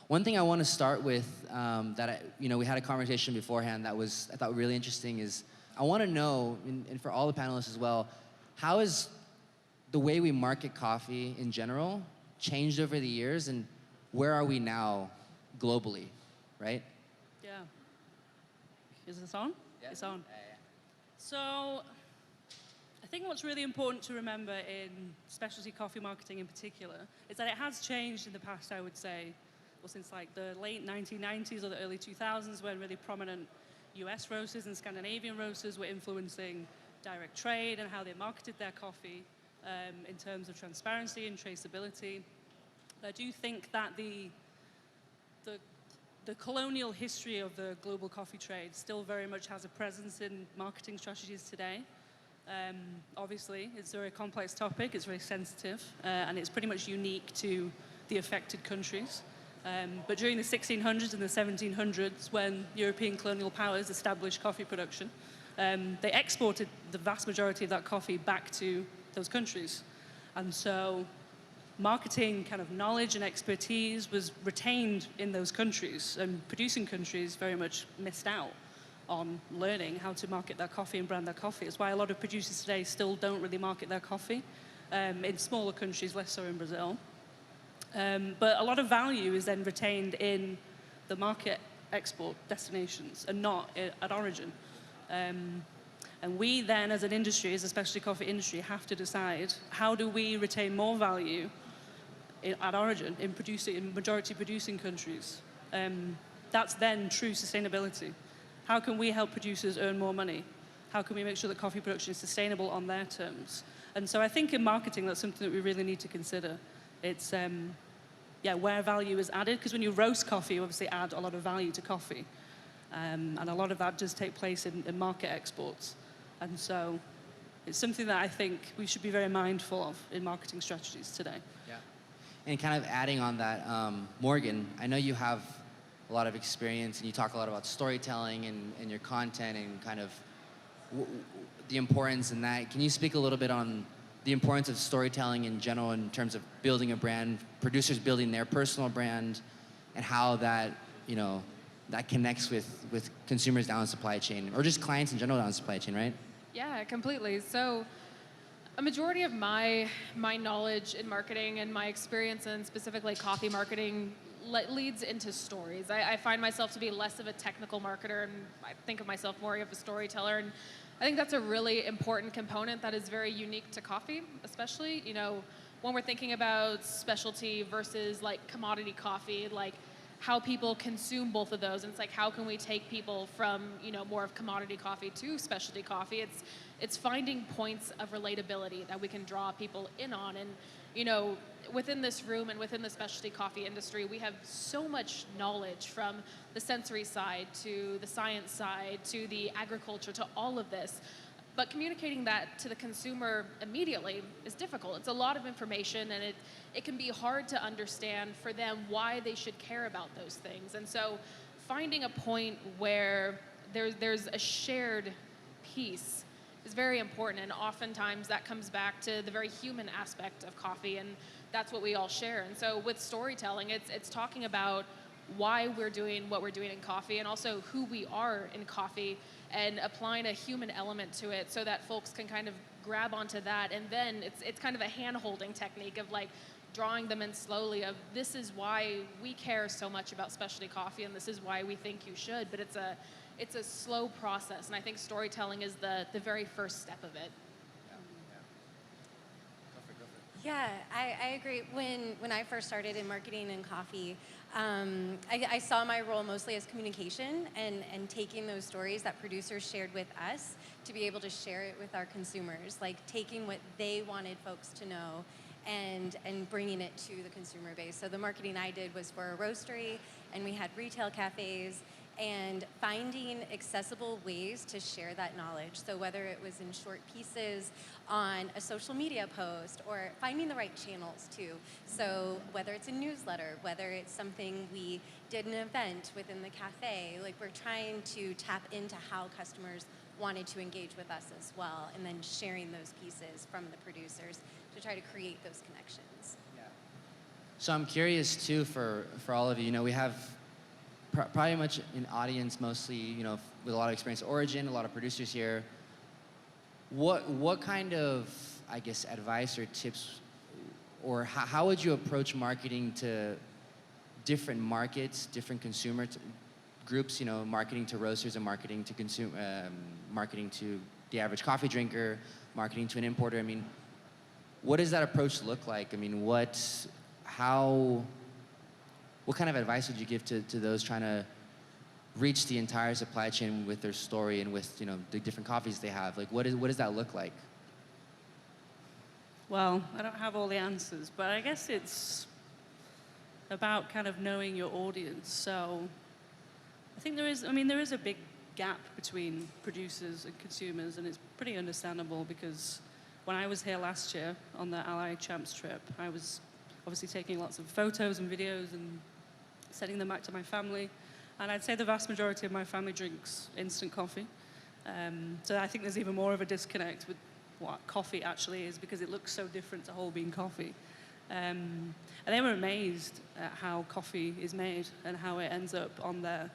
One thing I want to start with we had a conversation beforehand that was, I thought, really interesting is I want to know, and for all the panelists as well, how has the way we market coffee in general changed over the years, and where are we now globally, right? Yeah. Is this on? Yeah. It's on. Yeah. So I think what's really important to remember in specialty coffee marketing in particular is that it has changed in the past, I would say, or since like the late 1990s or the early 2000s, when really prominent US roasters and Scandinavian roasters were influencing direct trade and how they marketed their coffee in terms of transparency and traceability. I do think that the colonial history of the global coffee trade still very much has a presence in marketing strategies today. Obviously, it's a very complex topic, it's very sensitive, and it's pretty much unique to the affected countries. But during the 1600s and the 1700s, when European colonial powers established coffee production, they exported the vast majority of that coffee back to those countries. And so marketing kind of knowledge and expertise was retained in those countries, and producing countries very much missed out on learning how to market their coffee and brand their coffee. It's why a lot of producers today still don't really market their coffee. In smaller countries, less so in Brazil. But a lot of value is then retained in the market export destinations and not at origin. And we then, as an industry, as a specialty coffee industry, have to decide how do we retain more value at origin in majority producing countries. That's then true sustainability. How can we help producers earn more money? How can we make sure that coffee production is sustainable on their terms? And so I think in marketing, that's something that we really need to consider. It's where value is added, because when you roast coffee, you obviously add a lot of value to coffee. And a lot of that does take place in market exports. And so it's something that I think we should be very mindful of in marketing strategies today. Yeah. And kind of adding on that, Morgan, I know you have a lot of experience and you talk a lot about storytelling and your content and kind of the importance in that. Can you speak a little bit on the importance of storytelling in general in terms of building a brand, producers building their personal brand, and how that, that connects with consumers down the supply chain, or just clients in general down the supply chain, right? Yeah, completely. So a majority of my knowledge in marketing and my experience in specifically coffee marketing leads into stories. I find myself to be less of a technical marketer, and I think of myself more of a storyteller. And I think that's a really important component that is very unique to coffee, especially, when we're thinking about specialty versus like commodity coffee, like how people consume both of those. And it's like, how can we take people from, more of commodity coffee to specialty coffee? It's finding points of relatability that we can draw people in on. And, within this room and within the specialty coffee industry, we have so much knowledge, from the sensory side to the science side to the agriculture to all of this. But communicating that to the consumer immediately is difficult. It's a lot of information, and it can be hard to understand for them why they should care about those things. And so finding a point where there's a shared piece is very important, and oftentimes that comes back to the very human aspect of coffee, and that's what we all share. And so with storytelling, it's talking about why we're doing what we're doing in coffee, and also who we are in coffee, and applying a human element to it so that folks can kind of grab onto that. And then it's kind of a hand-holding technique of like drawing them in slowly of, this is why we care so much about specialty coffee, and this is why we think you should. But it's a slow process, and I think storytelling is the very first step of it. Yeah, I agree. When I first started in marketing and coffee, I saw my role mostly as communication and taking those stories that producers shared with us to be able to share it with our consumers, like taking what they wanted folks to know and bringing it to the consumer base. So the marketing I did was for a roastery, and we had retail cafes, and finding accessible ways to share that knowledge. So whether it was in short pieces on a social media post, or finding the right channels too. So whether it's a newsletter, whether it's something we did an event within the cafe, like we're trying to tap into how customers wanted to engage with us as well, and then sharing those pieces from the producers to try to create those connections. So I'm curious too for all of you. You know, we have probably much an audience mostly, you know, with a lot of experience at Origin, a lot of producers here. What kind of, I guess, advice or tips, or how would you approach marketing to different markets, different consumer groups? You know, marketing to roasters and marketing to marketing to the average coffee drinker, marketing to an importer. I mean, what does that approach look like? I mean, what kind of advice would you give to those trying to reach the entire supply chain with their story and with, you know, the different coffees they have? Like, what does that look like? Well, I don't have all the answers, but I guess it's about kind of knowing your audience. So I think there is a big gap between producers and consumers, and it's pretty understandable because when I was here last year on the Allied Champs trip, I was obviously taking lots of photos and videos and sending them back to my family. And I'd say the vast majority of my family drinks instant coffee. So I think there's even more of a disconnect with what coffee actually is because it looks so different to whole bean coffee. And they were amazed at how coffee is made and how it ends up on their,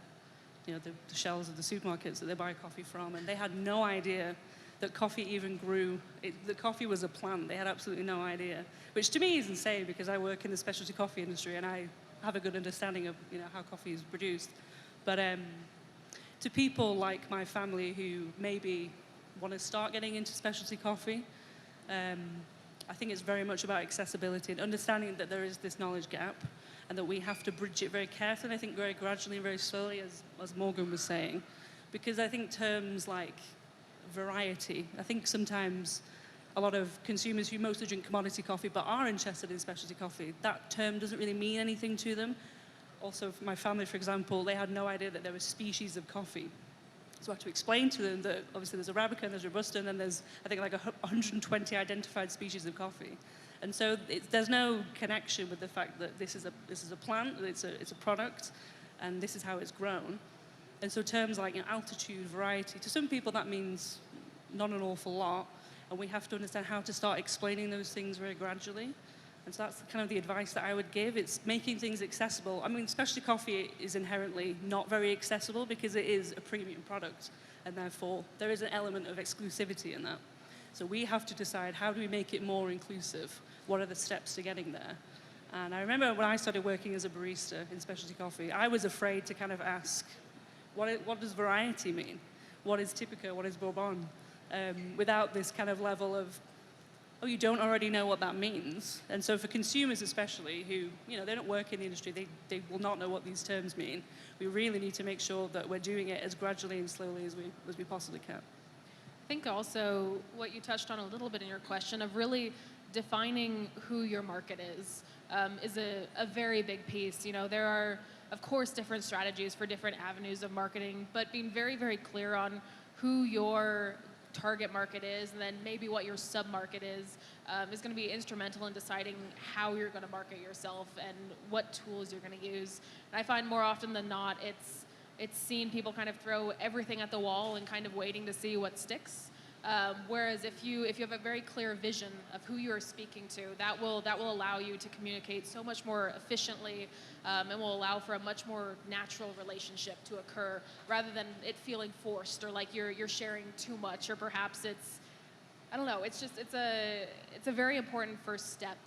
you know, the shelves of the supermarkets that they buy coffee from. And they had no idea that coffee even grew, that coffee was a plant. They had absolutely no idea, which to me is insane because I work in the specialty coffee industry and I have a good understanding of, you know, how coffee is produced. But to people like my family who maybe want to start getting into specialty coffee, I think it's very much about accessibility and understanding that there is this knowledge gap and that we have to bridge it very carefully, I think very gradually and very slowly, as Morgan was saying. Because I think terms like variety, I think sometimes a lot of consumers who mostly drink commodity coffee but are interested in specialty coffee, that term doesn't really mean anything to them. Also, for my family, for example, they had no idea that there were species of coffee. So I had to explain to them that obviously there's Arabica and there's Robusta and then there's, I think, like 120 identified species of coffee. And so there's no connection with the fact that this is a plant, that it's a product, and this is how it's grown. And so terms like, you know, altitude, variety, to some people that means not an awful lot, and we have to understand how to start explaining those things very gradually. And so that's kind of the advice that I would give. It's making things accessible. I mean, specialty coffee is inherently not very accessible because it is a premium product, and therefore there is an element of exclusivity in that. So we have to decide, how do we make it more inclusive? What are the steps to getting there? And I remember when I started working as a barista in specialty coffee, I was afraid to kind of ask, what does variety mean? What is Typica? What is Bourbon? Without this kind of level of, oh, you don't already know what that means. And so for consumers especially, who, you know, they don't work in the industry, they will not know what these terms mean. We really need to make sure that we're doing it as gradually and slowly as we possibly can. I think also what you touched on a little bit in your question of really defining who your market is a very big piece. You know, there are, of course, different strategies for different avenues of marketing, but being very, very clear on who your target market is and then maybe what your sub-market is going to be instrumental in deciding how you're going to market yourself and what tools you're going to use. And I find more often than not, it's seeing people kind of throw everything at the wall and kind of waiting to see what sticks. Whereas if you have a very clear vision of who you are speaking to, that will allow you to communicate so much more efficiently and will allow for a much more natural relationship to occur rather than it feeling forced or like you're sharing too much, or perhaps it's, I don't know, it's a very important first step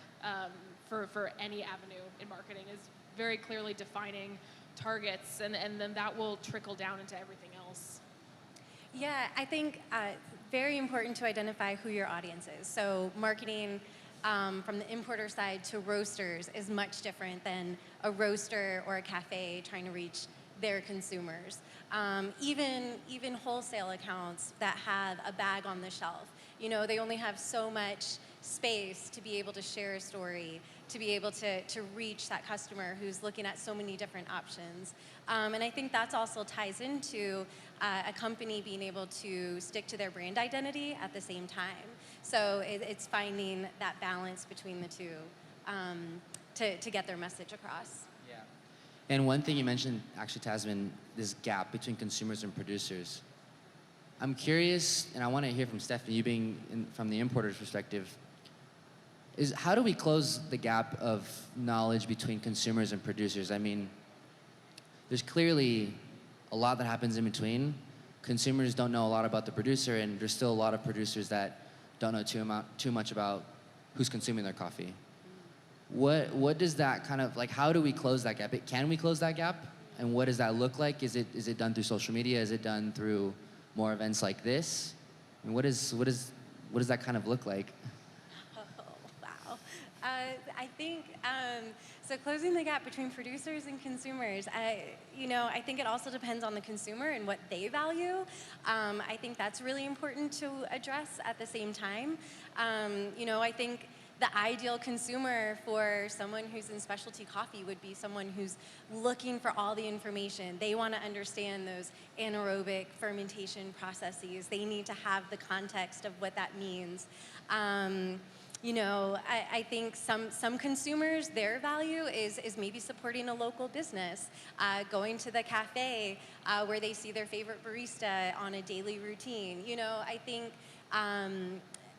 for any avenue in marketing, is very clearly defining targets, and then that will trickle down into everything else. Yeah, I think very important to identify who your audience is. So marketing from the importer side to roasters is much different than a roaster or a cafe trying to reach their consumers. Even wholesale accounts that have a bag on the shelf, you know, they only have so much space to be able to share a story, to be able to reach that customer who's looking at so many different options. And I think that also ties into a company being able to stick to their brand identity at the same time. So it's finding that balance between the two to get their message across. Yeah. And one thing you mentioned, actually, Tasmin, this gap between consumers and producers. I'm curious, and I want to hear from Stephanie, you being from the importer's perspective, is how do we close the gap of knowledge between consumers and producers? I mean, there's clearly a lot that happens in between. Consumers don't know a lot about the producer, and there's still a lot of producers that don't know too much about who's consuming their coffee. What does that kind of, like, how do we close that gap? Can we close that gap? And what does that look like? Is it done through social media? Is it done through more events like this? And what does that kind of look like? Wow. I think, so closing the gap between producers and consumers, I think it also depends on the consumer and what they value. I think that's really important to address at the same time. I think the ideal consumer for someone who's in specialty coffee would be someone who's looking for all the information. They want to understand those anaerobic fermentation processes. They need to have the context of what that means. I think some consumers, their value is maybe supporting a local business, going to the cafe where they see their favorite barista on a daily routine.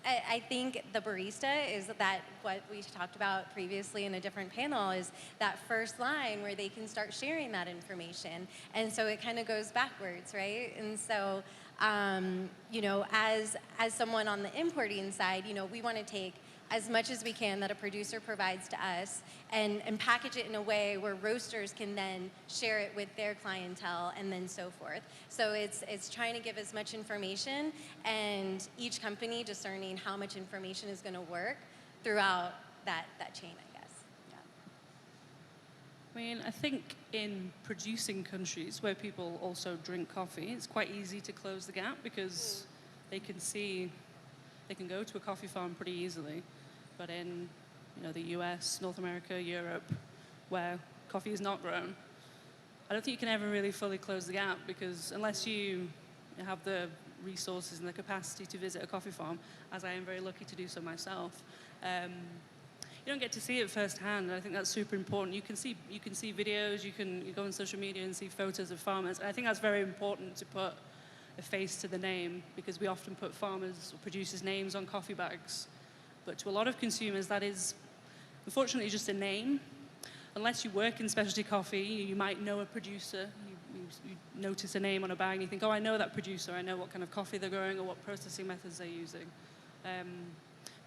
I think the barista is that what we talked about previously in a different panel is that first line where they can start sharing that information. And so it kind of goes backwards, right? And so, as someone on the importing side, we want to take as much as we can that a producer provides to us and package it in a way where roasters can then share it with their clientele and then so forth. So it's trying to give as much information and each company discerning how much information is going to work throughout that chain, I guess. Yeah. I mean, I think in producing countries where people also drink coffee, it's quite easy to close the gap because they can go to a coffee farm pretty easily. But in the US, North America, Europe, where coffee is not grown, I don't think you can ever really fully close the gap because unless you have the resources and the capacity to visit a coffee farm, as I am very lucky to do so myself, you don't get to see it firsthand. And I think that's super important. You can see videos, you go on social media and see photos of farmers. And I think that's very important to put a face to the name because we often put farmers or producers' names on coffee bags. But to a lot of consumers, that is unfortunately just a name. Unless you work in specialty coffee, you might know a producer. You notice a name on a bag and you think, oh, I know that producer. I know what kind of coffee they're growing or what processing methods they're using.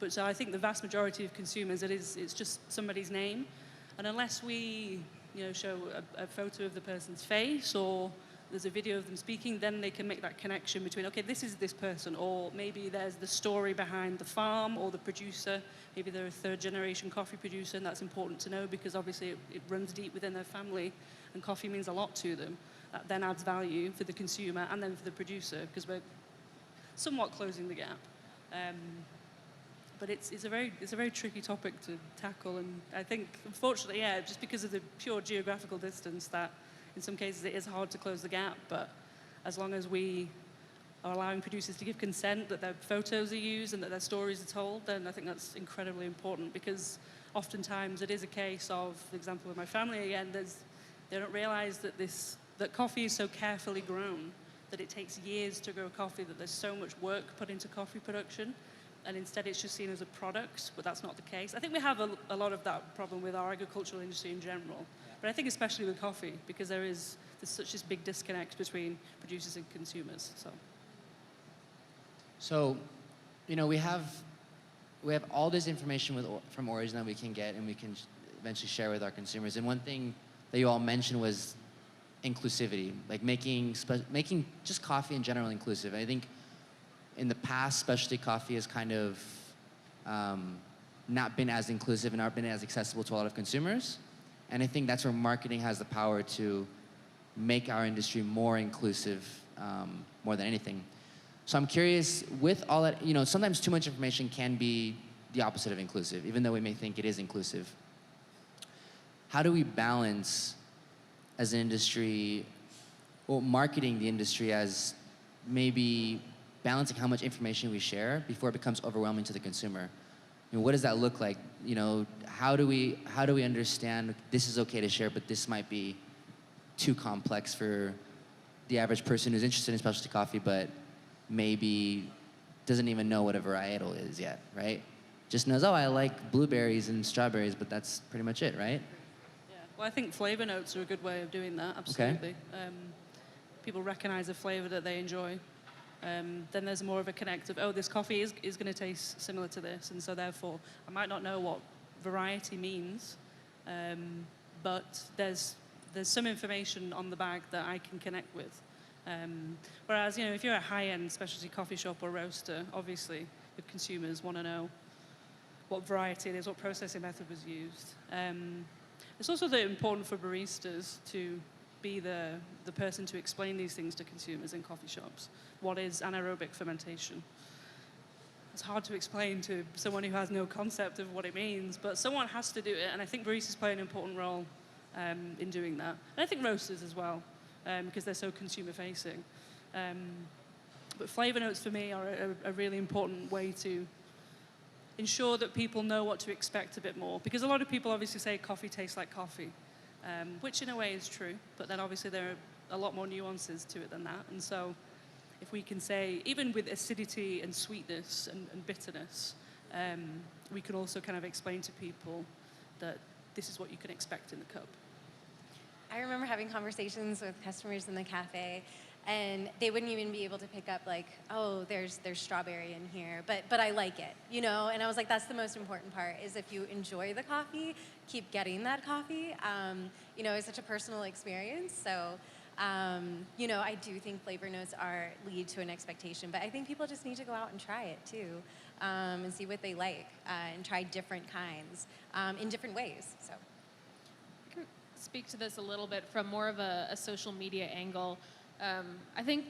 But so I think the vast majority of consumers, it's just somebody's name. And unless we show a photo of the person's face or there's a video of them speaking, then they can make that connection between, okay, this is this person, or maybe there's the story behind the farm or the producer. Maybe they're a third-generation coffee producer, and that's important to know because obviously it runs deep within their family, and coffee means a lot to them. That then adds value for the consumer and then for the producer because we're somewhat closing the gap. But it's a very tricky topic to tackle, and I think, unfortunately, just because of the pure geographical distance that in some cases, it is hard to close the gap, but as long as we are allowing producers to give consent that their photos are used and that their stories are told, then I think that's incredibly important because oftentimes it is a case of, for example, with my family again, they don't realize that coffee is so carefully grown, that it takes years to grow coffee, that there's so much work put into coffee production, and instead it's just seen as a product, but that's not the case. I think we have a lot of that problem with our agricultural industry in general. But I think especially with coffee, because there's such this big disconnect between producers and consumers. So, we have all this information from origin that we can get and we can eventually share with our consumers. And one thing that you all mentioned was inclusivity, like making just coffee in general inclusive. I think in the past, specialty coffee has kind of not been as inclusive and not been as accessible to a lot of consumers. And I think that's where marketing has the power to make our industry more inclusive more than anything. So I'm curious, with all that, sometimes too much information can be the opposite of inclusive, even though we may think it is inclusive. How do we balance as an industry, or marketing the industry as maybe balancing how much information we share before it becomes overwhelming to the consumer? What does that look like? How do we understand this is okay to share, but this might be too complex for the average person who's interested in specialty coffee, but maybe doesn't even know what a varietal is yet, right? just knows, oh, I like blueberries and strawberries, but that's pretty much it, right? Yeah. Well, I think flavor notes are a good way of doing that. Absolutely. People recognize a flavor that they enjoy. Then there's more of a connect of, oh, this coffee is going to taste similar to this, and so therefore I might not know what variety means, but there's some information on the bag that I can connect with. Whereas, if you're a high-end specialty coffee shop or roaster, obviously the consumers want to know what variety it is, what processing method was used. It's also important for baristas to be the person to explain these things to consumers in coffee shops. What is anaerobic fermentation? It's hard to explain to someone who has no concept of what it means, but someone has to do it, and I think baristas play an important role in doing that. And I think roasters as well, because they're so consumer-facing. But flavor notes for me are a really important way to ensure that people know what to expect a bit more. Because a lot of people obviously say coffee tastes like coffee, which in a way is true, but then obviously there are a lot more nuances to it than that. And so if we can say, even with acidity and sweetness and bitterness, we can also kind of explain to people that this is what you can expect in the cup. I remember having conversations with customers in the cafe, and they wouldn't even be able to pick up like, oh, there's strawberry in here, but I like it, And I was like, that's the most important part, is if you enjoy the coffee, keep getting that coffee. It's such a personal experience, so I do think flavor notes lead to an expectation, but I think people just need to go out and try it too, and see what they like, and try different kinds in different ways. So. Speak to this a little bit from more of a social media angle. I think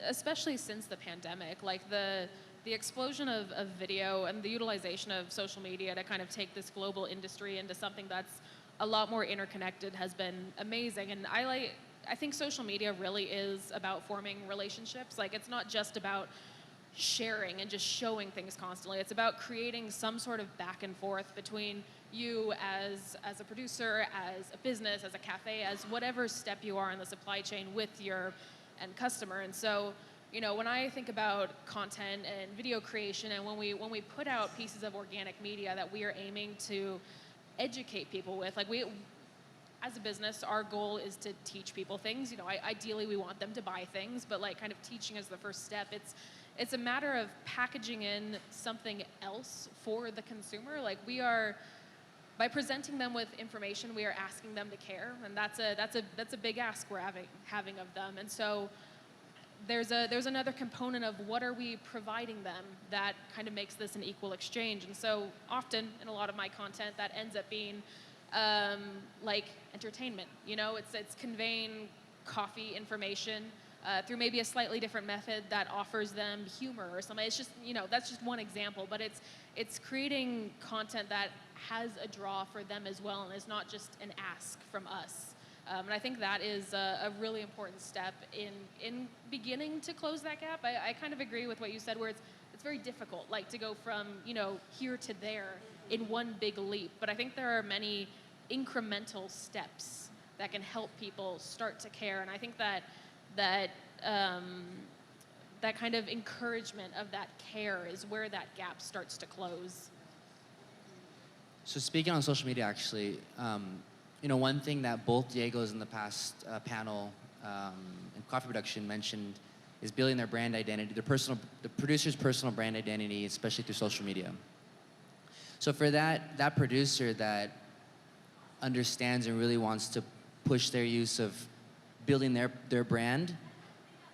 especially since the pandemic, like the explosion of video and the utilization of social media to kind of take this global industry into something that's a lot more interconnected has been amazing. And I think social media really is about forming relationships. Like, it's not just about sharing and just showing things constantly. It's about creating some sort of back and forth between you as a producer, as a business, as a cafe, as whatever step you are in the supply chain with your end customer. And so, when I think about content and video creation, and when we put out pieces of organic media that we are aiming to educate people with, like, as a business, our goal is to teach people things. Ideally we want them to buy things, but like kind of teaching is the first step. It's a matter of packaging in something else for the consumer. Like, by presenting them with information, we are asking them to care, and that's a big ask we're having of them. And so there's another component of what are we providing them that kind of makes this an equal exchange. And so often in a lot of my content, that ends up being like entertainment. It's conveying coffee information through maybe a slightly different method that offers them humor or something. It's just, that's just one example, but it's creating content that has a draw for them as well, and is not just an ask from us. And I think that is a really important step in beginning to close that gap. I kind of agree with what you said, where it's very difficult, like, to go from, here to there in one big leap. But I think there are many incremental steps that can help people start to care. And I think that kind of encouragement of that care is where that gap starts to close. So speaking on social media, actually, one thing that both Diegos in the past panel in coffee production mentioned is building their brand identity, the producer's personal brand identity, especially through social media. So for that producer that understands and really wants to push their use of building their brand,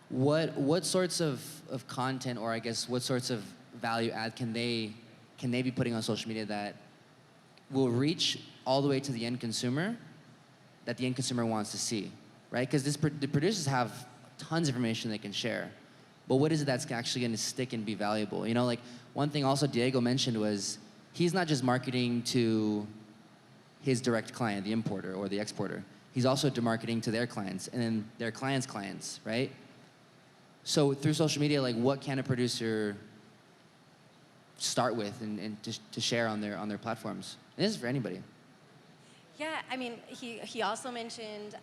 what sorts of content, or I guess what sorts of value add can they be putting on social media that will reach all the way to the end consumer, that the end consumer wants to see, right? Because the producers have tons of information they can share, but what is it that's actually going to stick and be valuable? Like, one thing also Diego mentioned was he's not just marketing to his direct client, the importer or the exporter. He's also marketing to their clients and then their clients' clients, right? So through social media, like, what can a producer start with and to share on their platforms? And this is for anybody. Yeah, I mean, he also mentioned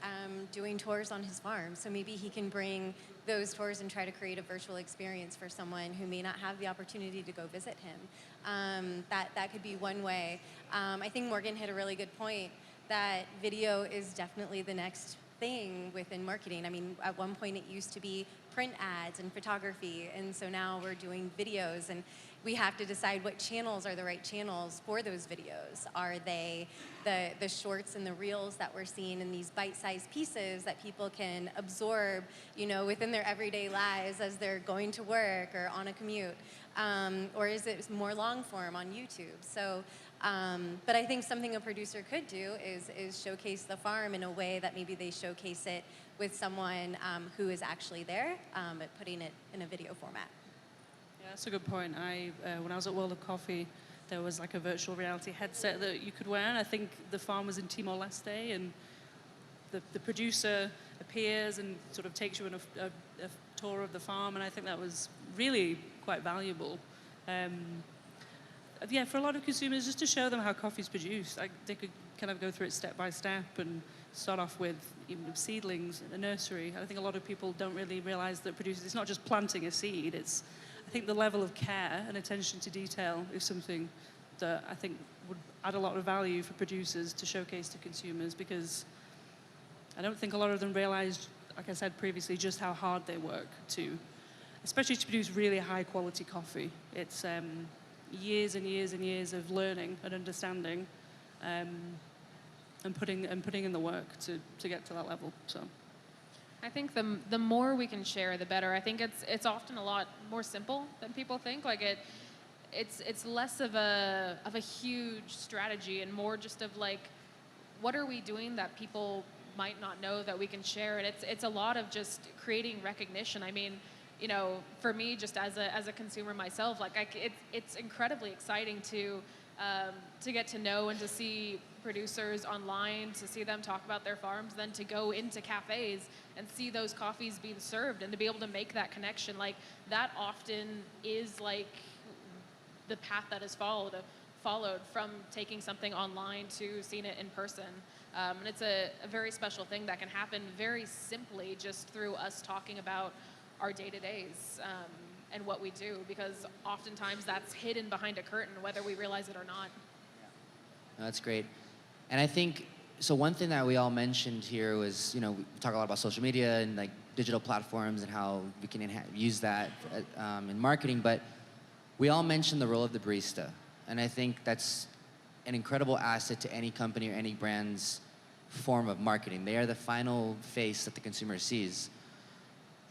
doing tours on his farm. So maybe he can bring those tours and try to create a virtual experience for someone who may not have the opportunity to go visit him. That could be one way. I think Morgan hit a really good point that video is definitely the next thing within marketing. I mean, at one point it used to be print ads and photography, and so now we're doing videos, and we have to decide what channels are the right channels for those videos. Are they the shorts and the reels that we're seeing in these bite-sized pieces that people can absorb, you know, within their everyday lives as they're going to work or on a commute? Or is it more long form on YouTube? So, but I think something a producer could do is showcase the farm in a way that maybe they showcase it with someone who is actually there, but putting it in a video format. Yeah, that's a good point. When I was at World of Coffee, there was like a virtual reality headset that you could wear, and I think the farm was in Timor-Leste, and the producer appears and sort of takes you on a tour of the farm, and I think that was really quite valuable. Yeah, for a lot of consumers, just to show them how coffee's produced. Like, they could kind of go through it step by step and start off with even seedlings in a nursery. I think a lot of people don't really realize that producers, it's not just planting a seed, it's, I think the level of care and attention to detail is something that I think would add a lot of value for producers to showcase to consumers, because I don't think a lot of them realize, like I said previously, just how hard they work to, especially to produce really high quality coffee. It's years and years and years of learning and understanding, and putting in the work to get to that level. So I think the more we can share, the better. I think it's often a lot more simple than people think. Like it's less of a huge strategy and more just of like, what are we doing that people might not know that we can share? And it's a lot of just creating recognition. I mean, you know, for me, just as a consumer myself, like it's incredibly exciting to get to know and to see producers online, to see them talk about their farms, then to go into cafes and see those coffees being served and to be able to make that connection. Like, that often is like the path that is followed from taking something online to seeing it in person. And it's a very special thing that can happen very simply just through us talking about our day-to-days and what we do, because oftentimes that's hidden behind a curtain, whether we realize it or not. No, that's great. And I think, so one thing that we all mentioned here was, you know, we talk a lot about social media and like digital platforms and how we can use that in marketing, but we all mentioned the role of the barista. And I think that's an incredible asset to any company or any brand's form of marketing. They are the final face that the consumer sees.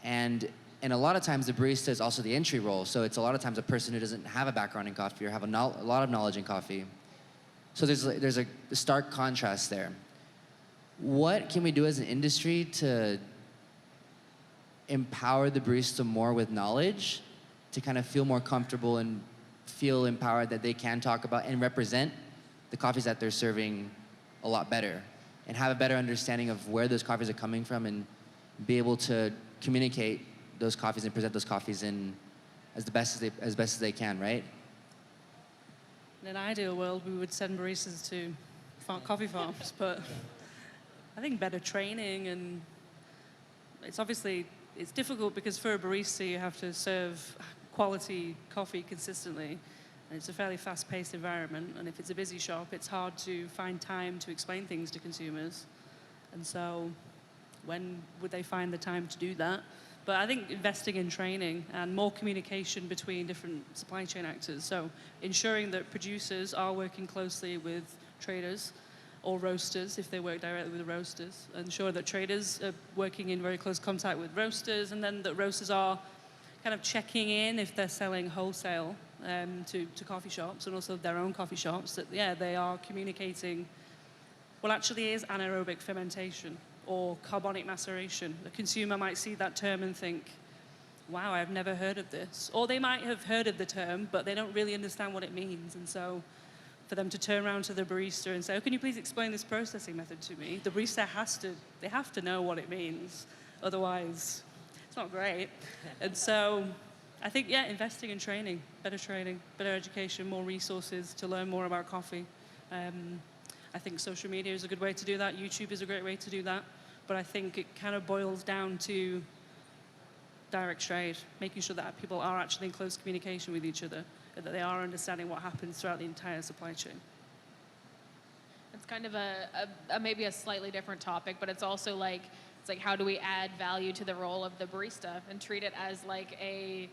And a lot of times the barista is also the entry role. So it's a lot of times a person who doesn't have a background in coffee or have a lot of knowledge in coffee. So there's a stark contrast there. What can we do as an industry to empower the barista more with knowledge, to kind of feel more comfortable and feel empowered that they can talk about and represent the coffees that they're serving a lot better, and have a better understanding of where those coffees are coming from, and be able to communicate those coffees and present those coffees in as best as they can, right? in an ideal world, we would send baristas to coffee farms, but I think better training, and it's difficult because for a barista you have to serve quality coffee consistently, and it's a fairly fast-paced environment, and if it's a busy shop, it's hard to find time to explain things to consumers. And so when would they find the time to do that? But I think investing in training and more communication between different supply chain actors, so ensuring that producers are working closely with traders or roasters, if they work directly with the roasters, ensure that traders are working in very close contact with roasters, and then that roasters are kind of checking in if they're selling wholesale to coffee shops and also their own coffee shops, that, yeah, they are communicating what actually is anaerobic fermentation or carbonic maceration. The consumer might see that term and think, wow, I've never heard of this. Or they might have heard of the term, but they don't really understand what it means. And so for them to turn around to the barista and say, oh, can you please explain this processing method to me? The barista they have to know what it means. Otherwise, it's not great. And so I think, yeah, investing in training, better education, more resources to learn more about coffee. I think social media is a good way to do that. YouTube is a great way to do that. But I think it kind of boils down to direct trade, making sure that people are actually in close communication with each other, and that they are understanding what happens throughout the entire supply chain. It's kind of maybe a slightly different topic, but it's also like, it's like, how do we add value to the role of the barista and treat it as like a,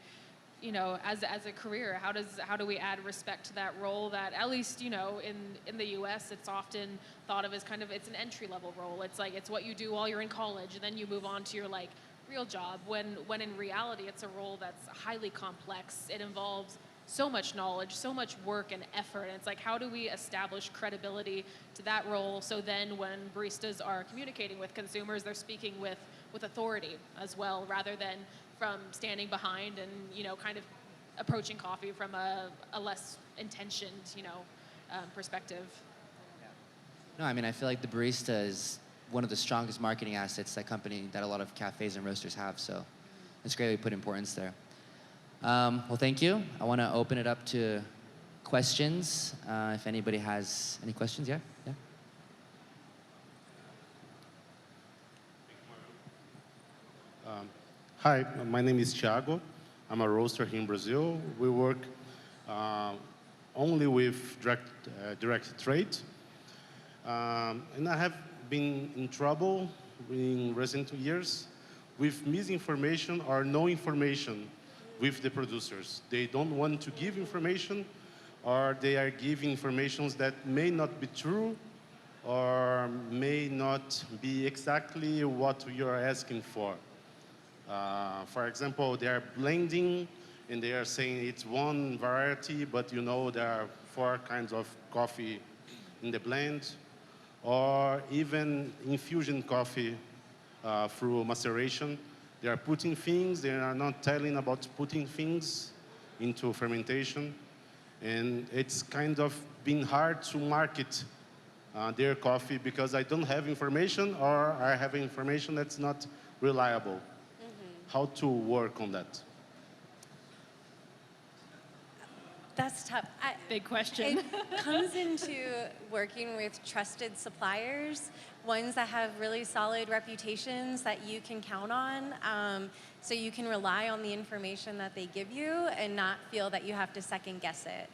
you know, as a career? How do we add respect to that role that, at least, you know, in the US, it's often thought of as kind of, it's an entry level role. It's like, it's what you do while you're in college, and then you move on to your like real job, when in reality it's a role that's highly complex. It involves so much knowledge, so much work and effort. And it's like, how do we establish credibility to that role, so then when baristas are communicating with consumers, they're speaking with authority as well, rather than from standing behind and, you know, kind of approaching coffee from a less intentioned, you know, perspective. No, I mean, I feel like the barista is one of the strongest marketing assets that a lot of cafes and roasters have. So it's great we put importance there. Well, thank you. I want to open it up to questions. If anybody has any questions, yeah? Hi, my name is Thiago. I'm a roaster here in Brazil. We work only with direct trade. And I have been in trouble in recent years with misinformation or no information with the producers. They don't want to give information, or they are giving information that may not be true or may not be exactly what you are asking for. For example, they are blending and they are saying it's one variety, but you know there are 4 kinds of coffee in the blend, or even infusion coffee through maceration. They are putting things, they are not telling about putting things into fermentation. And it's kind of been hard to market their coffee because I don't have information, or I have information that's not reliable. How to work on that? That's tough. Big question. It comes into working with trusted suppliers, ones that have really solid reputations that you can count on, so you can rely on the information that they give you and not feel that you have to second guess it.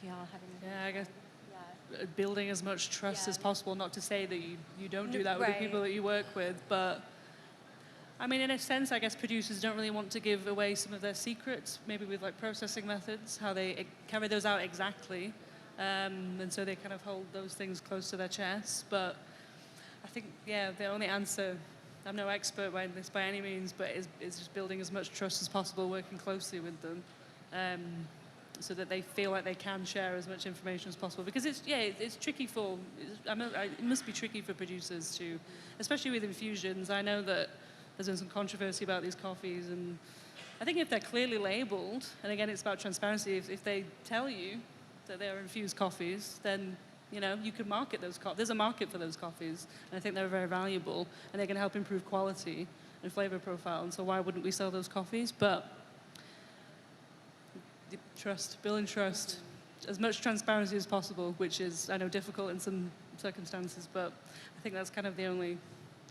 Do y'all have any? Yeah, I guess building as much trust as possible, not to say that you don't do that with the people that you work with, but I mean, in a sense, I guess producers don't really want to give away some of their secrets, maybe with like processing methods, how they carry those out exactly. And so they kind of hold those things close to their chest. But I think, the only answer, I'm no expert by this by any means, but is just building as much trust as possible, working closely with them, so that they feel like they can share as much information as possible. Because it's tricky it must be tricky for producers to, especially with infusions. I know that there's been some controversy about these coffees, and I think if they're clearly labeled, and again, it's about transparency, if they tell you that they're infused coffees, then, you know, you can market those coffees. There's a market for those coffees, and I think they're very valuable, and they can help improve quality and flavor profile, and so why wouldn't we sell those coffees? But building trust, as much transparency as possible, which is, I know, difficult in some circumstances, but I think that's kind of the only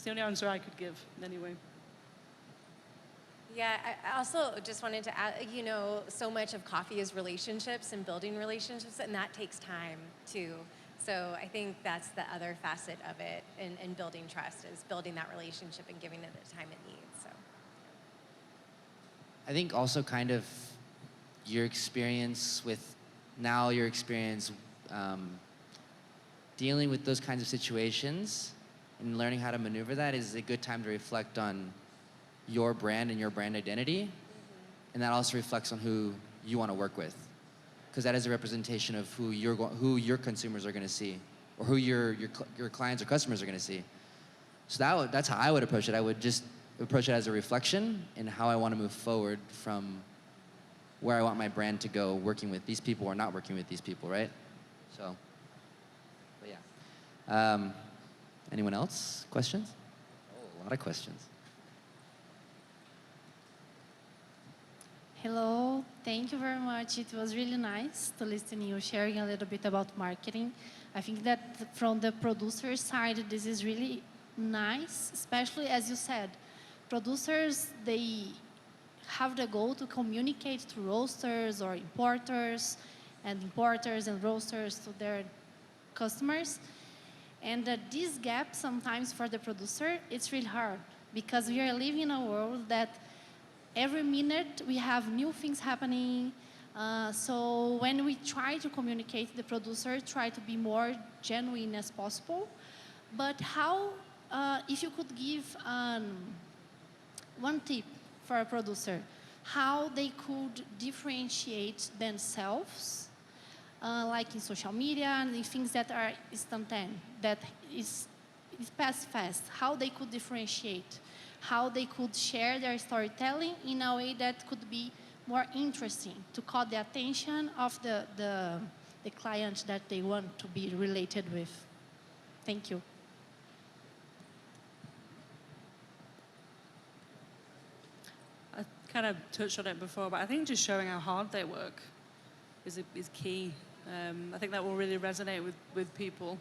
answer I could give anyway. Yeah, I also just wanted to add, you know, so much of coffee is relationships and building relationships, and that takes time too. So I think that's the other facet of it in building trust, is building that relationship and giving it the time it needs. So I think also kind of your experience dealing with those kinds of situations and learning how to maneuver that is a good time to reflect on your brand and your brand identity. And that also reflects on who you want to work with, because that is a representation of who your consumers are going to see, or who your clients or customers are going to see. So that's how I would approach it. I would just approach it as a reflection in how I want to move forward from where I want my brand to go, working with these people or not working with these people, right? So, but yeah. Anyone else? Questions? Oh, a lot of questions. Hello, thank you very much. It was really nice to listen to you sharing a little bit about marketing. I think that from the producer side, this is really nice, especially as you said, producers, they have the goal to communicate to roasters or importers and roasters to their customers. And this gap sometimes for the producer, it's really hard because we are living in a world that every minute we have new things happening. So when we try to communicate, the producer try to be more genuine as possible. But how, if you could give one tip for a producer, how they could differentiate themselves, like in social media and in things that are instantaneous, that is pass fast, how they could differentiate, how they could share their storytelling in a way that could be more interesting to call the attention of the client that they want to be related with. Thank you. I kind of touched on it before, but I think just showing how hard they work is key. I think that will really resonate with people.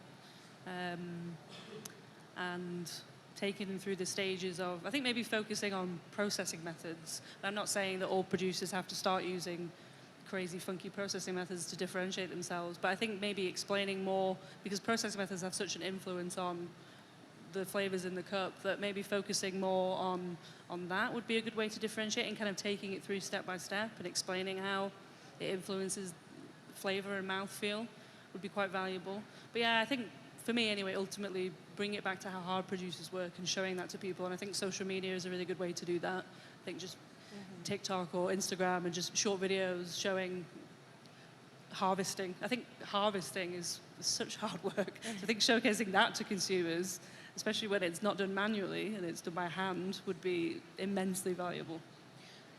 And taking them through the stages of, I think maybe focusing on processing methods. I'm not saying that all producers have to start using crazy, funky processing methods to differentiate themselves, but I think maybe explaining more, because processing methods have such an influence on the flavors in the cup, that maybe focusing more on that would be a good way to differentiate, and kind of taking it through step by step and explaining how it influences flavor and mouthfeel would be quite valuable. But yeah, I think for me anyway, ultimately bring it back to how hard producers work and showing that to people. And I think social media is a really good way to do that. I think just TikTok or Instagram and just short videos showing harvesting. I think harvesting is such hard work. I think showcasing that to consumers, especially when it's not done manually and it's done by hand, would be immensely valuable.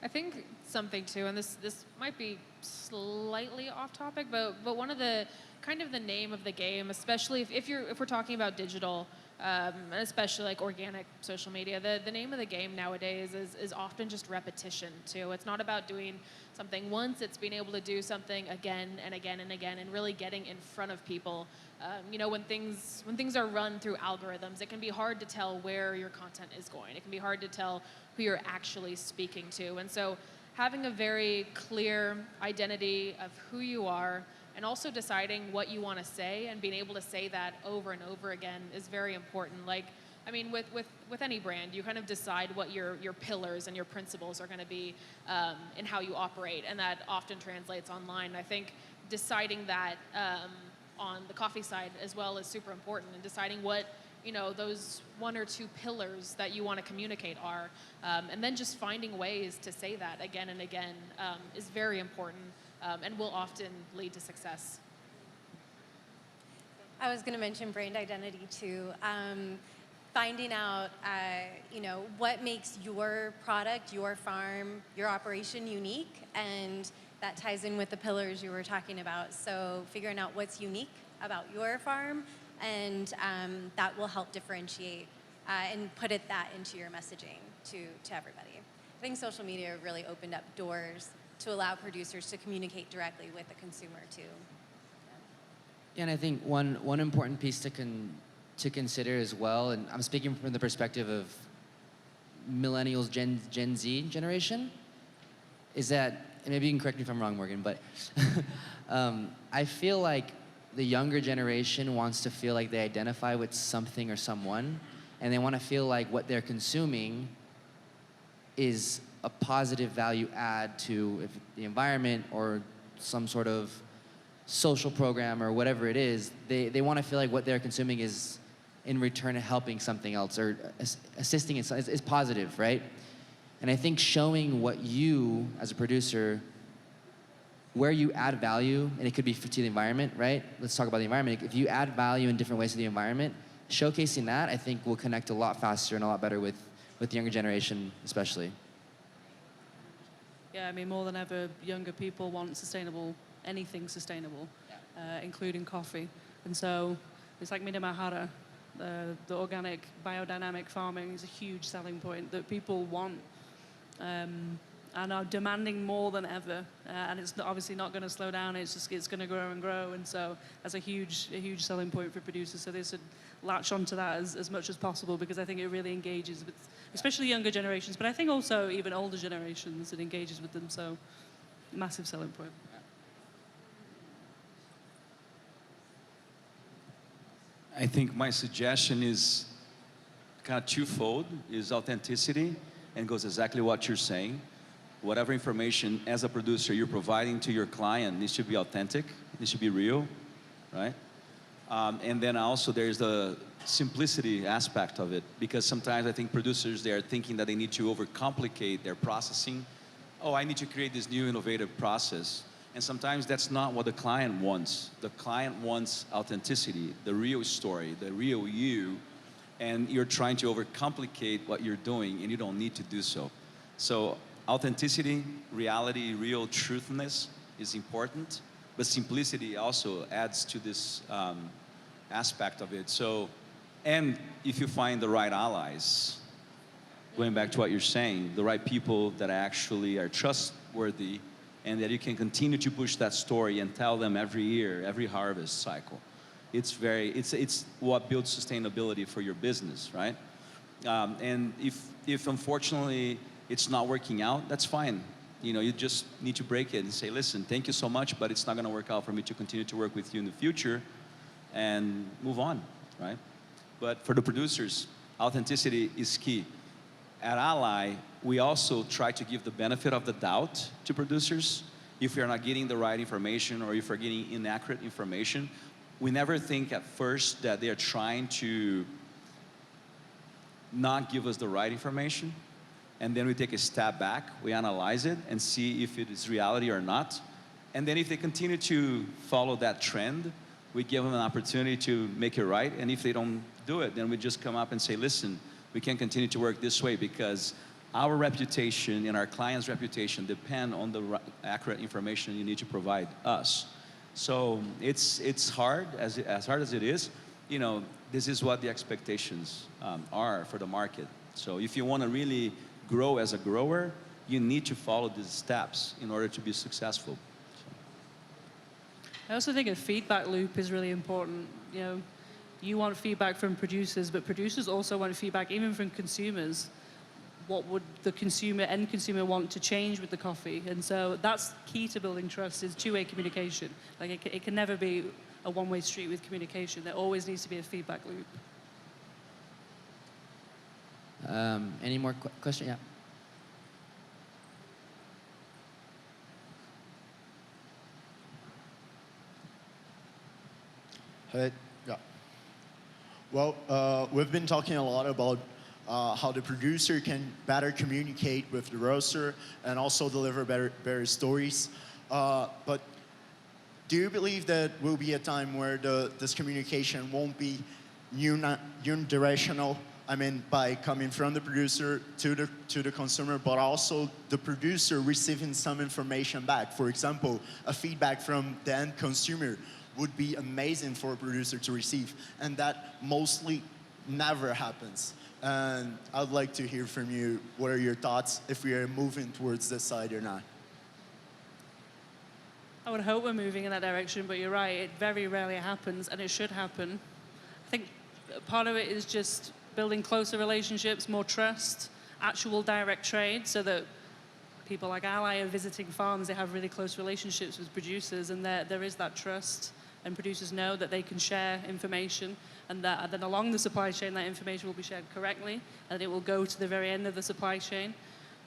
I think something too, and this might be slightly off topic, but one of the kind of the name of the game, especially if we're talking about digital, and especially like organic social media, the name of the game nowadays is often just repetition too. It's not about doing something once; it's being able to do something again and again and again, and really getting in front of people. You know, when things are run through algorithms, it can be hard to tell where your content is going. It can be hard to tell who you're actually speaking to. And so having a very clear identity of who you are, and also deciding what you want to say and being able to say that over and over again is very important. Like, I mean, with any brand, you kind of decide what your pillars and your principles are going to be in how you operate, and that often translates online. I think deciding that on the coffee side as well is super important, and deciding what, you know, those one or two pillars that you want to communicate are, and then just finding ways to say that again and again is very important, and will often lead to success. I was going to mention brand identity too. Finding out, you know, what makes your product, your farm, your operation unique, and that ties in with the pillars you were talking about. So figuring out what's unique about your farm, and that will help differentiate and put that into your messaging to everybody. I think social media really opened up doors to allow producers to communicate directly with the consumer too. Yeah, and I think one important piece to consider as well, and I'm speaking from the perspective of millennials, Gen Z generation, is that, and maybe you can correct me if I'm wrong, Morgan, but I feel like the younger generation wants to feel like they identify with something or someone, and they want to feel like what they're consuming is a positive value add to the environment or some sort of social program or whatever it is. They want to feel like what they're consuming is in return helping something else or assisting in is positive, right? And I think showing what you, as a producer, where you add value, and it could be to the environment, right? Let's talk about the environment. If you add value in different ways to the environment, showcasing that, I think, will connect a lot faster and a lot better with the younger generation, especially. Yeah, I mean, more than ever, younger people want anything sustainable, including coffee. And so it's like Minamahara, the organic biodynamic farming is a huge selling point that people want. and are demanding more than ever. And it's obviously not going to slow down. It's going to grow and grow. And so that's a huge selling point for producers. So they should latch onto that as much as possible, because I think it really engages with, especially younger generations, but I think also even older generations, it engages with them. So massive selling point. I think my suggestion is kind of twofold, is authenticity, and goes exactly what you're saying. Whatever information as a producer you're providing to your client needs to be authentic, needs to be real, right? And then also there's the simplicity aspect of it, because sometimes I think producers, they are thinking that they need to overcomplicate their processing. Oh, I need to create this new innovative process. And sometimes that's not what the client wants. The client wants authenticity, the real story, the real you, and you're trying to overcomplicate what you're doing, and you don't need to do so. So authenticity, reality, real truthness is important, but simplicity also adds to this aspect of it. So, and if you find the right allies, going back to what you're saying, the right people that actually are trustworthy, and that you can continue to push that story and tell them every year, every harvest cycle. It's what builds sustainability for your business, right? And if unfortunately it's not working out, that's fine. You know, you just need to break it and say, listen, thank you so much, but it's not gonna work out for me to continue to work with you in the future, and move on, right? But for the producers, authenticity is key. At Ally, we also try to give the benefit of the doubt to producers. If we are not getting the right information, or if we're getting inaccurate information, we never think at first that they are trying to not give us the right information. And then we take a step back, we analyze it and see if it is reality or not. And then if they continue to follow that trend, we give them an opportunity to make it right. And if they don't do it, then we just come up and say, listen, we can't continue to work this way, because our reputation and our client's reputation depend on the accurate information you need to provide us. So it's hard, as hard as it is, you know, this is what the expectations are for the market. So if you want to really grow as a grower, you need to follow these steps in order to be successful. I also think a feedback loop is really important. You know, you want feedback from producers, but producers also want feedback even from consumers. What would the end consumer want to change with the coffee? And so that's key to building trust, is two-way communication. Like it can never be a one-way street with communication. There always needs to be a feedback loop. Any more questions? Yeah. Hey, yeah. Well, we've been talking a lot about how the producer can better communicate with the roaster and also deliver better stories. But do you believe that will be a time where this communication won't be unidirectional? I mean, by coming from the producer to the consumer, but also the producer receiving some information back. For example, a feedback from the end consumer would be amazing for a producer to receive, and that mostly never happens. And I'd like to hear from you, what are your thoughts, if we are moving towards this side or not? I would hope we're moving in that direction, but you're right, it very rarely happens, and it should happen. I think part of it is just building closer relationships, more trust, actual direct trade, so that people like Ally are visiting farms, they have really close relationships with producers, and there is that trust, and producers know that they can share information, and then along the supply chain, that information will be shared correctly, and it will go to the very end of the supply chain.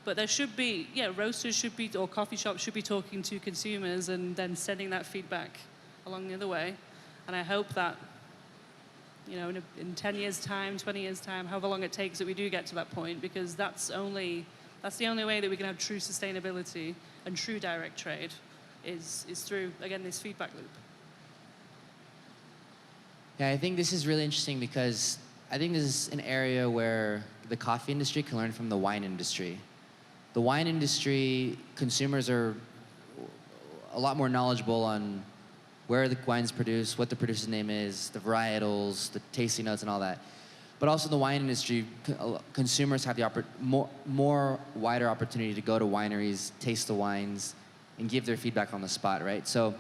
But there should be, roasters should be, or coffee shops should be talking to consumers and then sending that feedback along the other way. And I hope that, you know, in 10 years' time, 20 years' time, however long it takes that we do get to that point, because that's the only way that we can have true sustainability and true direct trade is through, again, this feedback loop. Yeah, I think this is really interesting, because I think this is an area where the coffee industry can learn from the wine industry. The wine industry, consumers are a lot more knowledgeable on where the wine's produced, what the producer's name is, the varietals, the tasting notes, and all that. but also the wine industry, consumers have the more wider opportunity to go to wineries, taste the wines, and give their feedback on the spot, right? So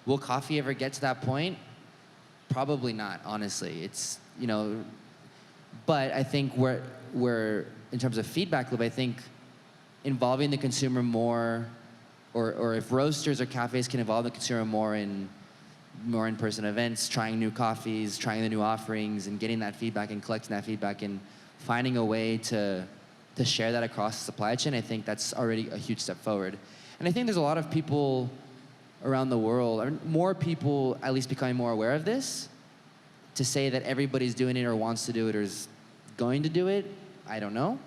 will coffee ever get to that point? Probably not, honestly. It's, you know, but I think we're in terms of feedback loop, I think involving the consumer more, or if roasters or cafes can involve the consumer more in-person events, trying new coffees, trying the new offerings, and getting that feedback and collecting that feedback and finding a way to share that across the supply chain, I think that's already a huge step forward. And I think there's a lot of people around the world, or more people at least becoming more aware of this. To say that everybody's doing it or wants to do it or is going to do it, I don't know.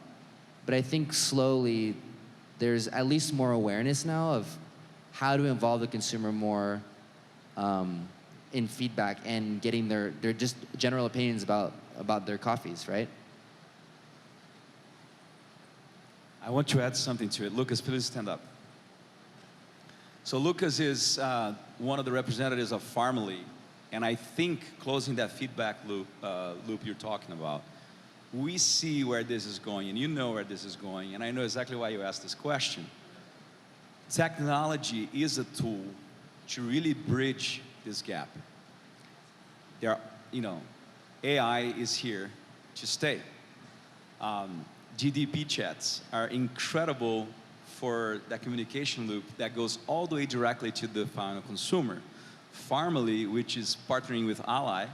But I think slowly there's at least more awareness now of how to involve the consumer more in feedback and getting their just general opinions about their coffees, right? I want to add something to it. Lucas, please stand up. So Lucas is one of the representatives of Farmally, and I think closing that feedback loop you're talking about, we see where this is going, and you know where this is going, and I know exactly why you asked this question. Technology is a tool to really bridge this gap. There are, you know, AI is here to stay. GDP chats are incredible for that communication loop that goes all the way directly to the final consumer. Farmally, which is partnering with Ally,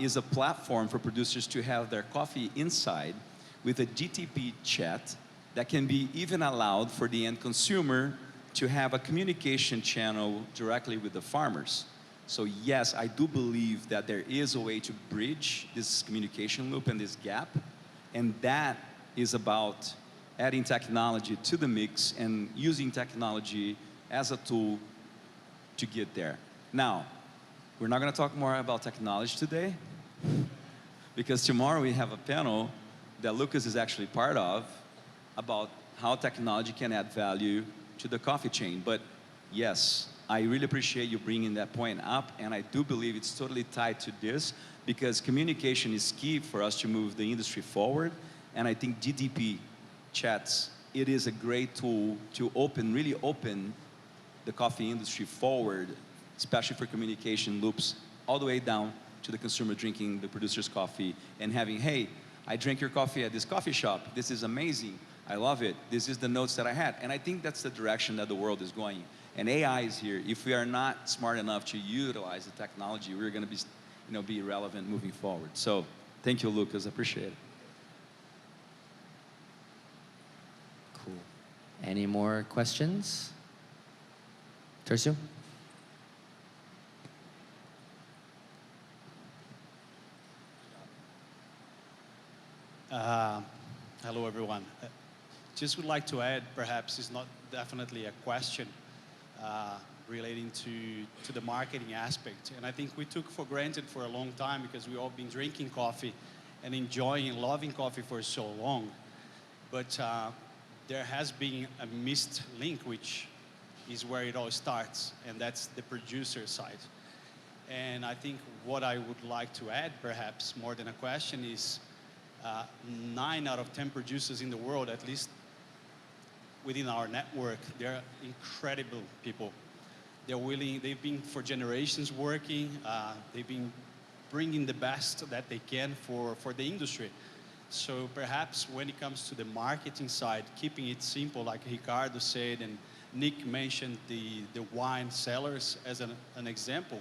is a platform for producers to have their coffee inside with a GTP chat that can be even allowed for the end consumer to have a communication channel directly with the farmers. So yes, I do believe that there is a way to bridge this communication loop and this gap, and that is about adding technology to the mix and using technology as a tool to get there. Now, we're not going to talk more about technology today, because tomorrow we have a panel that Lucas is actually part of about how technology can add value to the coffee chain. But yes, I really appreciate you bringing that point up, and I do believe it's totally tied to this, because communication is key for us to move the industry forward, and I think GDP chats, it is a great tool to really open the coffee industry forward, especially for communication loops, all the way down to the consumer drinking the producer's coffee and having, hey, I drank your coffee at this coffee shop. This is amazing. I love it. This is the notes that I had. And I think that's the direction that the world is going. And AI is here. If we are not smart enough to utilize the technology, we're going to be irrelevant moving forward. So thank you, Lucas. I appreciate it. Cool. Any more questions? Tercio? Hello, everyone. Just would like to add, perhaps it's not definitely a question relating to the marketing aspect. And I think we took for granted for a long time, because we've all been drinking coffee and enjoying and loving coffee for so long. But there has been a missed link, which is where it all starts, and that's the producer side. And I think what I would like to add, perhaps more than a question, is 9 out of 10 producers in the world, at least within our network, they're incredible people. They're willing, they've been for generations working, they've been bringing the best that they can for the industry. So perhaps when it comes to the marketing side, keeping it simple, like Ricardo said, and Nick mentioned the wine cellars as an example.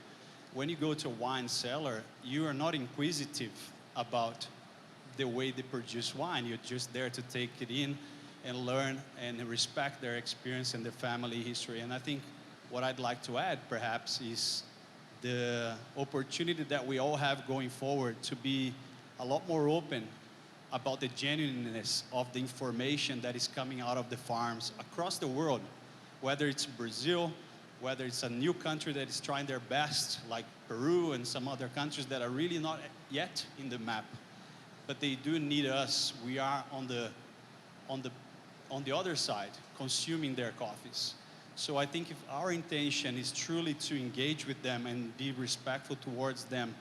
When you go to a wine cellar, you are not inquisitive about the way they produce wine. You're just there to take it in and learn and respect their experience and their family history. And I think what I'd like to add, perhaps, is the opportunity that we all have going forward to be a lot more open about the genuineness of the information that is coming out of the farms across the world, whether it's Brazil, whether it's a new country that is trying their best, like Peru and some other countries that are really not yet in the map. But they do need us. We are on the other side, consuming their coffees. So I think if our intention is truly to engage with them and be respectful towards them,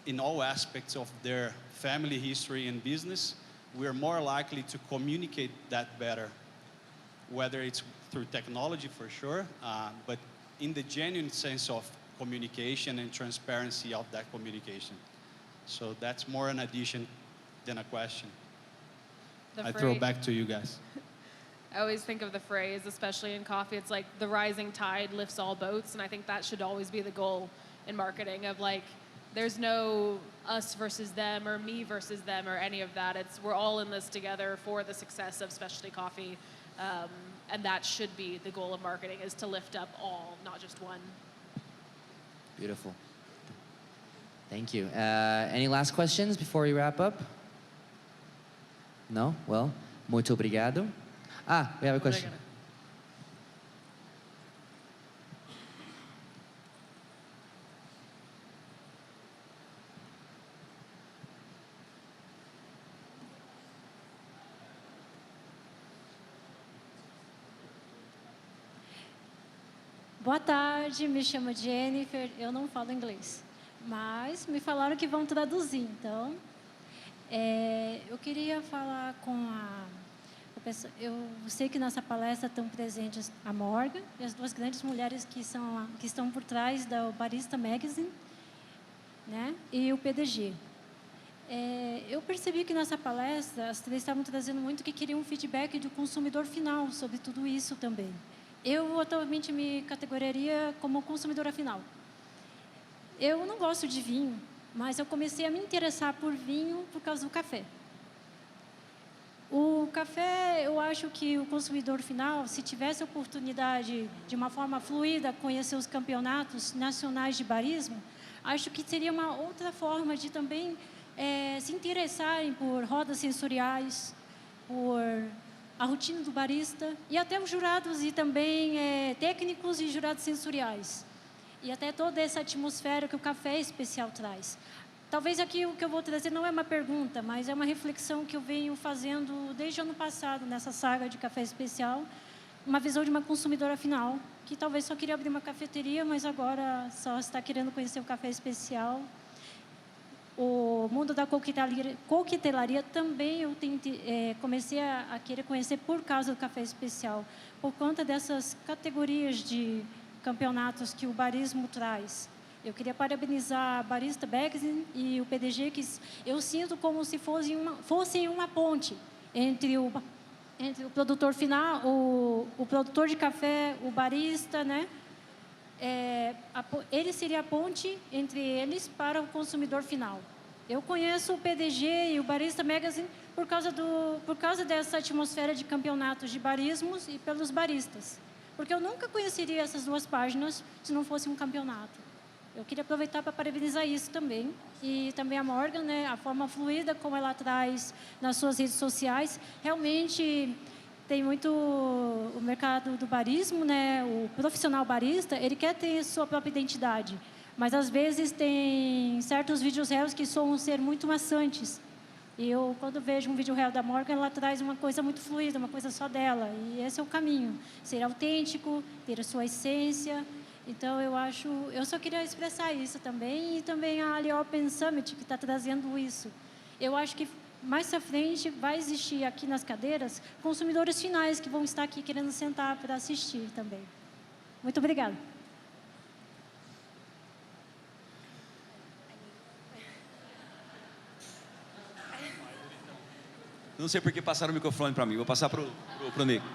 in all aspects of their family history and business, we are more likely to communicate that better, whether it's through technology for sure, but in the genuine sense of communication and transparency of that communication. So that's more an addition than a question. I throw it back to you guys. I always think of the phrase, especially in coffee, it's like the rising tide lifts all boats, and I think that should always be the goal in marketing of like, there's no us versus them or me versus them or any of that. It's we're all in this together for the success of specialty coffee, and that should be the goal of marketing, is to lift up all, not just one. Beautiful. Thank you. Any last questions before we wrap up? No? Well, muito obrigado. We have a question. Boa tarde, me chamo Jennifer, eu não falo inglês, mas me falaram que vão traduzir, então eu queria falar com a pessoa. Eu sei que nessa palestra estão presentes a Morgan e as duas grandes mulheres que estão por trás da Barista Magazine, né, e o PDG. Eu percebi que nessa palestra as três estavam trazendo muito que queriam um feedback do consumidor final sobre tudo isso também. Eu atualmente me categorizaria como consumidora final. Eu não gosto de vinho, mas eu comecei a me interessar por vinho por causa do café. O café, eu acho que o consumidor final, se tivesse a oportunidade de uma forma fluida conhecer os campeonatos nacionais de barismo, acho que seria uma outra forma de também se interessarem por rodas sensoriais, por a rotina do barista e até os jurados e também técnicos e jurados sensoriais. E até toda essa atmosfera que o café especial traz. Talvez aqui o que eu vou trazer não é uma pergunta, mas é uma reflexão que eu venho fazendo desde o ano passado, nessa saga de café especial, uma visão de uma consumidora final, que talvez só queria abrir uma cafeteria, mas agora só está querendo conhecer o café especial. O mundo da coquetelaria também eu comecei a querer conhecer por causa do café especial, por conta dessas categorias de campeonatos que o barismo traz. Eu queria parabenizar a Barista Magazine e o PDG, que eu sinto como se fossem uma ponte entre o produtor final, o produtor de café, o barista, né? Ele seria a ponte entre eles para o consumidor final. Eu conheço o PDG e o Barista Magazine por causa dessa atmosfera de campeonatos de barismos e pelos baristas. Porque eu nunca conheceria essas duas páginas se não fosse um campeonato. Eu queria aproveitar para parabenizar isso também. E também a Morgan, né, a forma fluida como ela traz nas suas redes sociais. Realmente tem muito o mercado do barismo, né, o profissional barista, ele quer ter sua própria identidade. Mas às vezes tem certos vídeos reais que soam ser muito maçantes. E eu, quando vejo um vídeo real da Morgan, ela traz uma coisa muito fluida, uma coisa só dela. E esse é o caminho. Ser autêntico, ter a sua essência. Então, eu só queria expressar isso também. E também a Ali Open Summit, que está trazendo isso. Eu acho que mais à frente vai existir aqui nas cadeiras consumidores finais que vão estar aqui querendo sentar para assistir também. Muito obrigada. Não sei por que passaram o microfone para mim. Vou passar para o Nico.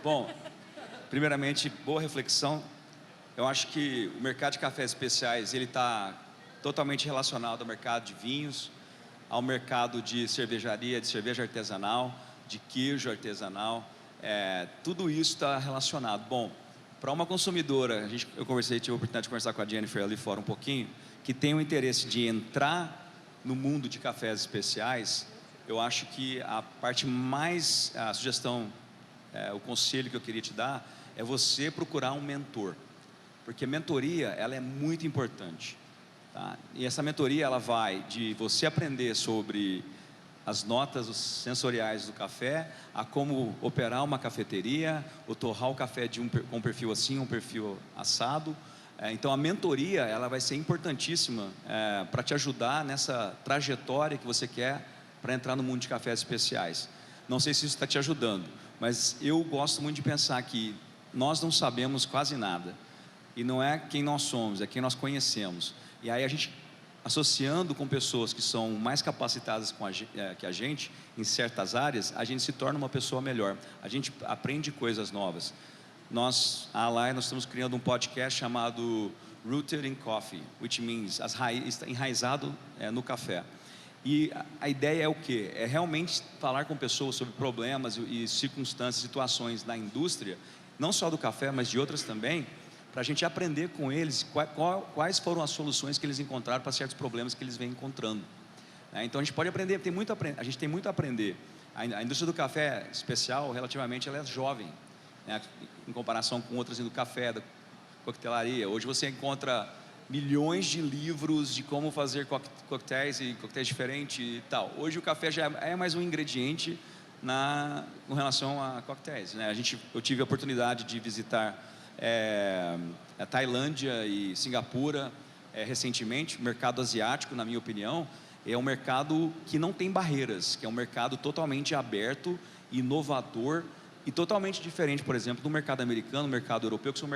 Bom, primeiramente, boa reflexão. Eu acho que o mercado de cafés especiais, ele está totalmente relacionado ao mercado de vinhos, ao mercado de cervejaria, de cerveja artesanal, de queijo artesanal. Tudo isso está relacionado. Bom, para uma consumidora, tive a oportunidade de conversar com a Jennifer ali fora um pouquinho, que tem o interesse de entrar no mundo de cafés especiais, eu acho que a sugestão, o conselho que eu queria te dar é você procurar um mentor, porque a mentoria, ela é muito importante, tá? E essa mentoria, ela vai de você aprender sobre as notas sensoriais do café, a como operar uma cafeteria, ou torrar o café com um perfil assim, um perfil assado, Então a mentoria ela vai ser importantíssima para te ajudar nessa trajetória que você quer para entrar no mundo de cafés especiais. Não sei se isso está te ajudando, mas eu gosto muito de pensar que nós não sabemos quase nada. E não é quem nós somos, é quem nós conhecemos. E aí a gente, associando com pessoas que são mais capacitadas que a gente, em certas áreas, a gente se torna uma pessoa melhor. A gente aprende coisas novas. Nós estamos criando um podcast chamado Rooted in Coffee, which means enraizado no café. E a ideia é o quê? É realmente falar com pessoas sobre problemas e circunstâncias, situações na indústria, não só do café, mas de outras também, para a gente aprender com eles quais foram as soluções que eles encontraram para certos problemas que eles vêm encontrando. Então a gente pode aprender, a gente tem muito a aprender. A indústria do café especial, relativamente, ela é jovem, né, em comparação com outras do café, da coquetelaria. Hoje você encontra milhões de livros de como fazer coquetéis e coquetéis diferentes e tal. Hoje o café já é mais um ingrediente com relação a coquetéis, né? Eu tive a oportunidade de visitar a Tailândia e Singapura recentemente. O mercado asiático, na minha opinião, é um mercado que não tem barreiras, que é um mercado totalmente aberto, inovador e totalmente diferente, por exemplo, do mercado americano, do mercado europeu, que são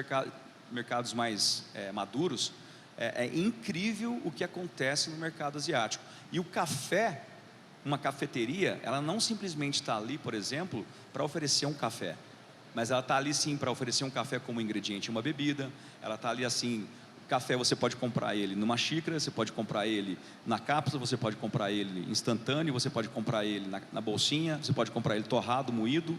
mercados mais maduros. É incrível o que acontece no mercado asiático. E o café, uma cafeteria, ela não simplesmente está ali, por exemplo, para oferecer um café, mas ela está ali sim para oferecer um café como ingrediente, uma bebida. Ela está ali assim, café você pode comprar ele numa xícara, você pode comprar ele na cápsula, você pode comprar ele instantâneo, você pode comprar ele na bolsinha, você pode comprar ele torrado, moído.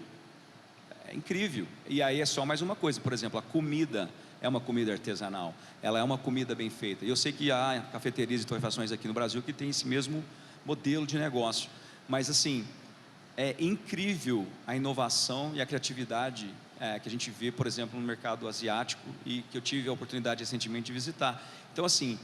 É incrível. E aí é só mais uma coisa, por exemplo, a comida é uma comida artesanal, ela é uma comida bem feita. Eu sei que há cafeterias e torrefações aqui no Brasil que têm esse mesmo modelo de negócio, mas assim, é incrível a inovação e a criatividade que a gente vê, por exemplo, no mercado asiático e que eu tive a oportunidade recentemente de visitar. Então assim,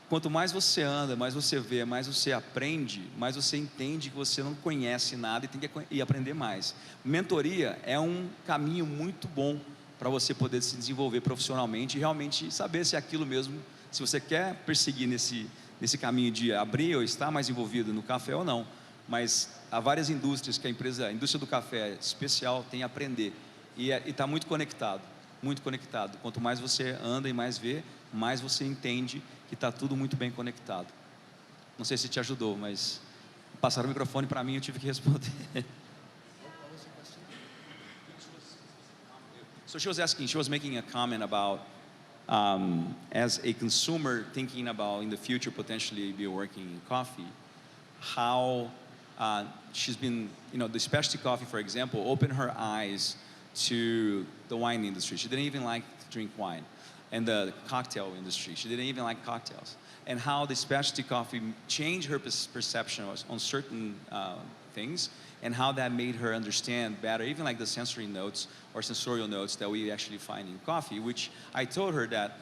quanto mais você anda, mais você vê, mais você aprende, mais você entende que você não conhece nada e tem que aprender mais. Mentoria é um caminho muito bom para você poder se desenvolver profissionalmente e realmente saber se é aquilo mesmo, se você quer perseguir nesse caminho de abrir ou estar mais envolvido no café ou não. Mas há várias indústrias que a indústria do café especial tem a aprender e está muito conectado, muito conectado. Quanto mais você anda e mais vê, mais você entende que está tudo muito bem conectado. Não sei se te ajudou, mas passaram o microfone para mim e eu tive que responder. So she was making a comment about as a consumer thinking about in the future potentially be working in coffee, how she's been, the specialty coffee, for example, opened her eyes to the wine industry. She didn't even like to drink wine. And the cocktail industry, she didn't even like cocktails. And how the specialty coffee changed her perception on certain things, and how that made her understand better, even like the sensory notes or sensorial notes that we actually find in coffee, which I told her that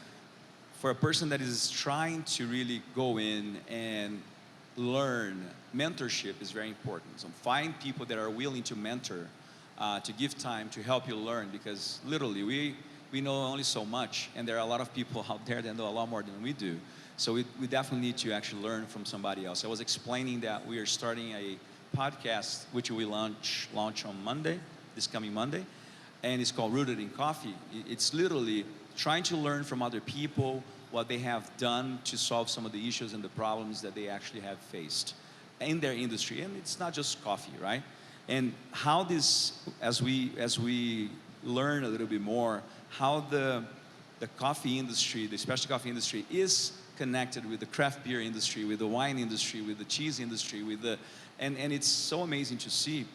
for a person that is trying to really go in and learn, mentorship is very important. So find people that are willing to mentor, to give time to help you learn, because literally we know only so much, and there are a lot of people out there that know a lot more than we do. So we definitely need to actually learn from somebody else. I was explaining that we are starting a podcast, which we launch on Monday, this coming Monday, and it's called Rooted in Coffee. It's literally trying to learn from other people what they have done to solve some of the issues and the problems that they actually have faced in their industry. And it's not just coffee, right? And how this, as we learn a little bit more, how the coffee industry, the specialty coffee industry, is connected with the craft beer industry, with the wine industry, with the cheese industry, and it's so amazing to see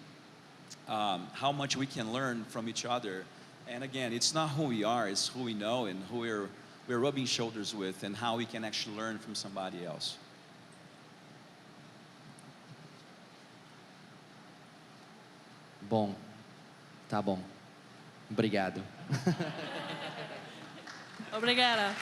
how much we can learn from each other. And again, it's not who we are, it's who we know and who we're rubbing shoulders with, and how we can actually learn from somebody else. Bom, tá bom. Obrigado. Obrigada.